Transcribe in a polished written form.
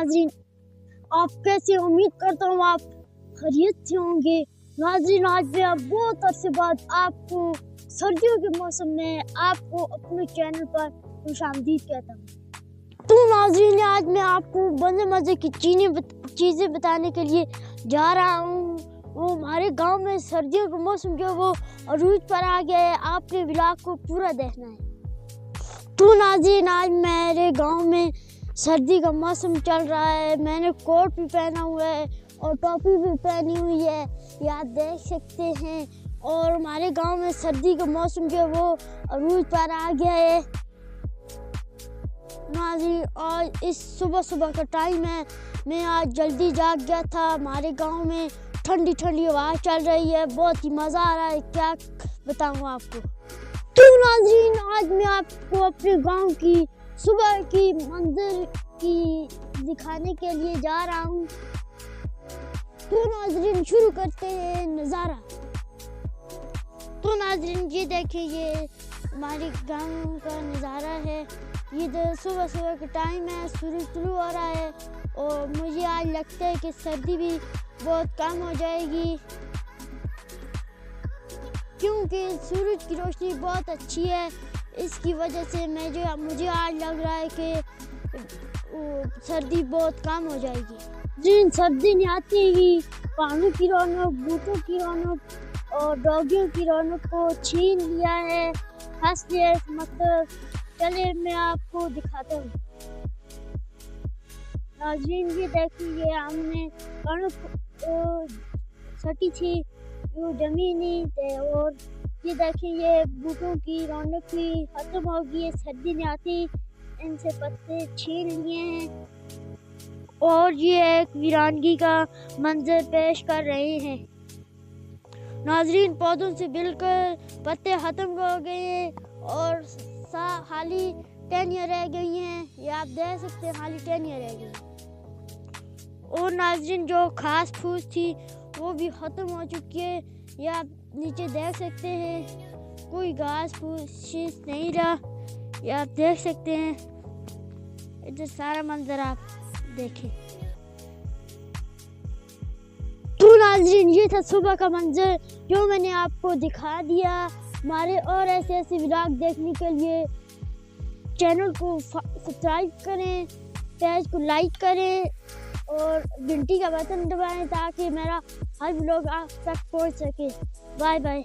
नाज़रीन, आप कैसे? उम्मीद करता हूँ आप खैरियत से होंगे। नाज़रीन, आज मैं बहुत अरसे बाद आपको सर्दियों के मौसम में आपको अपने चैनल पर खुशामदीद कहता हूँ। तो नाज़रीन, आज मैं आपको मज़े की चीज़ें बताने के लिए जा रहा हूँ। वो हमारे गांव में सर्दियों का मौसम जो वो अरूज पर आ गया है। आपने व्लॉग को पूरा देखना है। तो नाज़रीन, आज मेरे गांव में सर्दी का मौसम चल रहा है। मैंने कोट भी पहना हुआ है और टोपी भी पहनी हुई है, ये आप देख सकते हैं। और हमारे गांव में सर्दी का मौसम जो है वो अरूज पर आ गया है नाज़रीन। और इस सुबह का टाइम है। मैं आज जल्दी जाग गया था। हमारे गांव में ठंडी हवा चल रही है, बहुत ही मज़ा आ रहा है। क्या बताऊँ आपको। तो नाज़रीन, आज मैं आपको अपने गांव की सुबह की मंजर की दिखाने के लिए जा रहा हूँ। तो नाज़रीन, शुरू करते हैं नज़ारा। तो नाज़रीन, ये देखिए, ये हमारे गांव का नज़ारा है। ये सुबह का टाइम है, सूरज शुरू हो रहा है और मुझे आज लगता है कि सर्दी भी बहुत कम हो जाएगी, क्योंकि सूरज की रोशनी बहुत अच्छी है। इसकी वजह से मुझे आज लग रहा है कि सर्दी बहुत कम हो जाएगी। जिन सर्दी ने आती ही पानी की रौनक, बूटों की रौनक और डॉगियों की रौनक को छीन लिया है। मतलब चले मैं आपको दिखाता हूँ। नाज़रीन, ये देखिए, हमने कणक सटी थी वो जमीनी थे और ये देखिए, ये बूटों की रौनक भी खत्म हो गई है। सर्दी ने आती इनसे पत्ते छीन लिए हैं और ये एक वीरानगी का मंजर पेश कर रहे हैं। नाज़रीन, पौधों से बिल्कुल पत्ते खत्म हो गए हैं और खाली टहनियाँ रह गई हैं। ये आप देख सकते हैं, खाली टहनियाँ रह गई। और नाज़रीन, जो घास फूस थी वो भी ख़त्म हो चुकी है। ये आप नीचे देख सकते हैं, कोई घास फूस नहीं रहा। ये आप देख सकते हैं, इधर सारा मंजर आप देखें। तो नाज़रीन, ये था सुबह का मंजर जो मैंने आपको दिखा दिया। हमारे और ऐसे व्लॉग देखने के लिए चैनल को सब्सक्राइब करें, पेज को लाइक करें और घंटी का बटन दबाएं ताकि मेरा हर व्लॉग आप तक पहुंच सके। Bye bye.